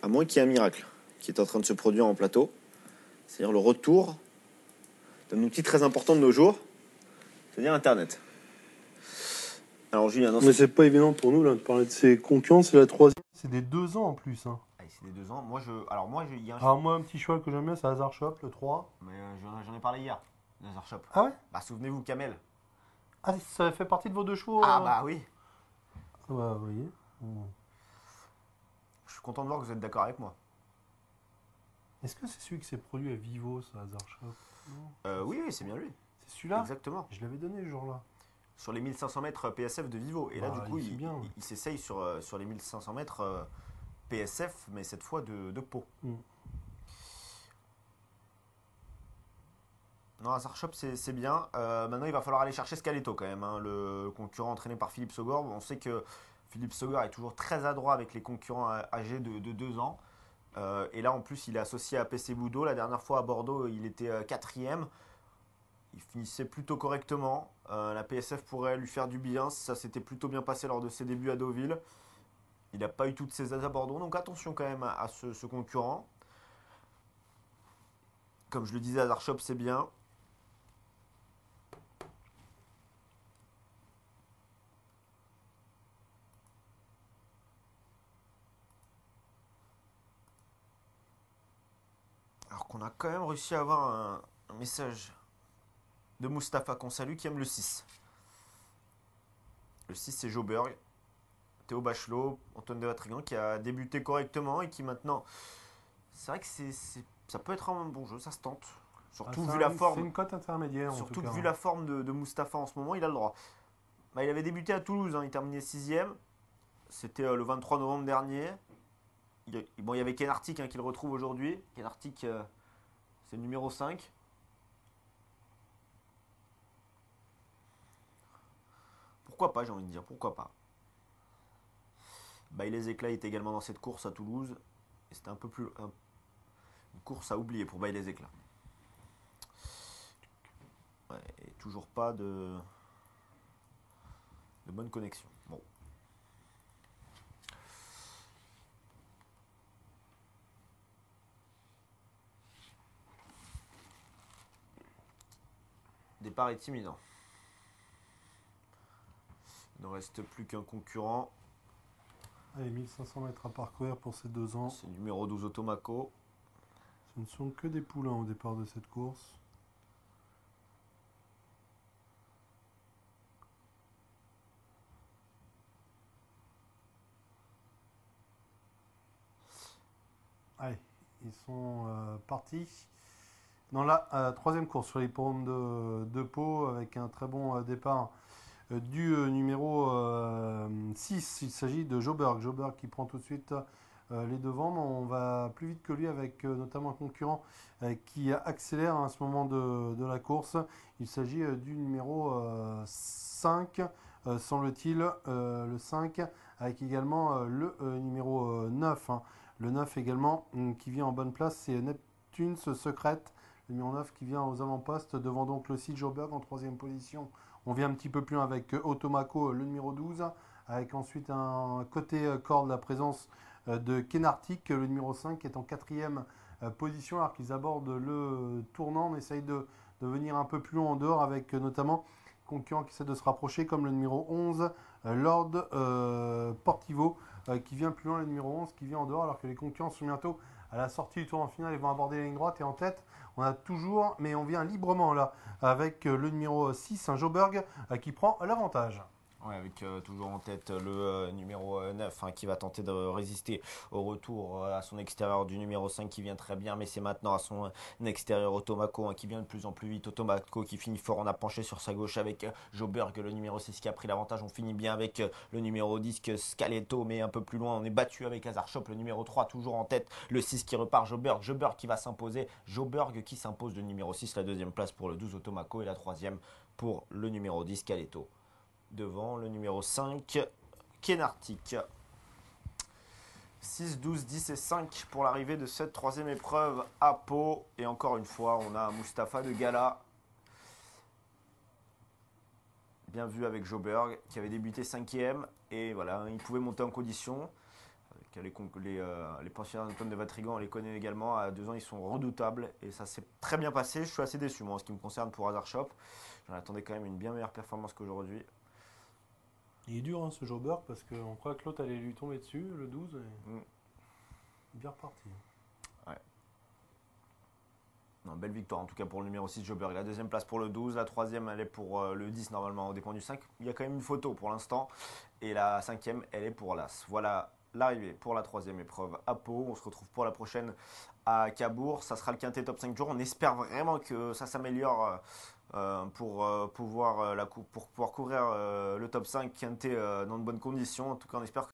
À moins qu'il y ait un miracle qui est en train de se produire en plateau. C'est-à-dire le retour d'un outil très important de nos jours, c'est-à-dire Internet. Alors Julien, mais c'est pas évident pour nous là, de parler de ces concurrents, c'est la troisième. C'est des 2 ans en plus. Hein. Allez, c'est des 2 ans. Il y a un Alors moi, un petit cheval que j'aime bien, c'est Hazard Shop, le 3. Mais j'en ai parlé hier, Nazar Shop. Ah ouais. Bah, souvenez-vous, Kamel. Ah, ça fait partie de vos 2 chevaux. Ah, bah oui. Ah bah, vous voyez. Bon. Je suis content de voir que vous êtes d'accord avec moi. Est-ce que c'est celui qui s'est produit à Vivo, ça, Hazard Shop? Non. Oui, c'est bien lui. C'est celui-là. Exactement. Je l'avais donné ce jour-là. Sur les 1500 mètres PSF de Vivo. Et là, Bah, du coup, il fait bien, ouais. il s'essaye sur les 1500 mètres PSF, mais cette fois de Pau. Non, Hazard Shop, c'est bien. Maintenant, il va falloir aller chercher Scaleto quand même, hein, le concurrent entraîné par Philippe Sogor. On sait que Philippe Sogor est toujours très adroit avec les concurrents âgés de 2 ans. Et là, en plus, il est associé à PC Boudot. La dernière fois à Bordeaux, il était quatrième. Il finissait plutôt correctement. La PSF pourrait lui faire du bien. Ça s'était plutôt bien passé lors de ses débuts à Deauville. Il n'a pas eu toutes ses aides à Bordeaux. Donc attention quand même à ce concurrent. Comme je le disais, Hazard Shop, c'est bien. Alors qu'on a quand même réussi à avoir un message de Mustapha qu'on salue qui aime le 6. Le 6, c'est Joburg. Théo Bachelot, Antoine de Vatrigan qui a débuté correctement et qui maintenant. C'est vrai que ça peut être un bon jeu, ça se tente. Surtout vu la forme. C'est une cote intermédiaire. Surtout en tout cas, vu la forme de Mustapha en ce moment, il a le droit. Bah, il avait débuté à Toulouse, hein, il terminait 6ème. C'était le 23 novembre dernier. Il y avait Ken Arctic qui le retrouve aujourd'hui. Ken Arctic, c'est le numéro 5. Pourquoi pas, j'ai envie de dire, pourquoi pas. Bailey les Éclats est également dans cette course à Toulouse. Et c'était un peu plus. Une course à oublier pour Bailey les Éclats. Ouais, et toujours pas de bonne connexion. Bon. Départ est imminent. Il ne reste plus qu'un concurrent. Allez, 1500 mètres à parcourir pour ces 2 ans. C'est le numéro 12 Automaco. Ce ne sont que des poulains au départ de cette course. Allez, ils sont partis dans la troisième course sur l'hippodrome de Pau avec un très bon départ du numéro 6. Il s'agit de Joburg. Joburg qui prend tout de suite les devants, mais on va plus vite que lui avec notamment un concurrent qui accélère à ce moment de la course. Il s'agit du numéro 5, semble-t-il, le 5, avec également le numéro 9. Hein. Le 9 également qui vient en bonne place, c'est Neptune's Secret, le numéro 9 qui vient aux avant-postes, devant donc le 6 Joburg en troisième position. On vient un petit peu plus loin avec Automaco, le numéro 12, avec ensuite un côté corde la présence de Ken Arctic, le numéro 5, qui est en quatrième position, alors qu'ils abordent le tournant. On essaye de venir un peu plus loin en dehors, avec notamment concurrents qui essaient de se rapprocher, comme le numéro 11, Lord Portivo, qui vient plus loin, le numéro 11, qui vient en dehors, alors que les concurrents sont bientôt à la sortie du tour en finale, ils vont aborder la ligne droite, et en tête, on a toujours, mais on vient librement là, avec le numéro 6, un Joburg, qui prend l'avantage. Ouais, avec toujours en tête le numéro 9 qui va tenter de résister au retour à son extérieur du numéro 5 qui vient très bien, mais c'est maintenant à son extérieur Automaco qui vient de plus en plus vite. Automaco qui finit fort, on a penché sur sa gauche avec Joburg, le numéro 6 qui a pris l'avantage. On finit bien avec le numéro 10 Scaleto, mais un peu plus loin on est battu avec Hazard Shop, le numéro 3 toujours en tête, le 6 qui repart, Joburg qui va s'imposer, Joburg qui s'impose, le numéro 6, la deuxième place pour le 12 Automaco et la troisième pour le numéro 10 Scaleto. Devant le numéro 5, Ken Arctic. 6, 12, 10 et 5 pour l'arrivée de cette troisième épreuve à Pau. Et encore une fois, on a Mustapha de Gala. Bien vu avec Joburg, qui avait débuté 5ème. Et voilà, il pouvait monter en condition. Les pensionnaires d'Antoine de Vatrigan, on les connaît également. À 2 ans, ils sont redoutables et ça s'est très bien passé. Je suis assez déçu, moi, en ce qui me concerne pour Hazard Shop. J'en attendais quand même une bien meilleure performance qu'aujourd'hui. Il est dur, hein, ce Joburg, parce qu'on croit que l'autre allait lui tomber dessus, le 12. Et... bien reparti. Ouais. Non, belle victoire en tout cas pour le numéro 6 Joburg. La deuxième place pour le 12, la troisième elle est pour le 10 normalement au dépend du 5. Il y a quand même une photo pour l'instant. Et la cinquième elle est pour l'As. Voilà l'arrivée pour la troisième épreuve à Pau. On se retrouve pour la prochaine à Cabourg. Ça sera le quintet top 5 jours. On espère vraiment que ça s'améliore pour pouvoir courir le top 5 quintet dans de bonnes conditions. En tout cas on espère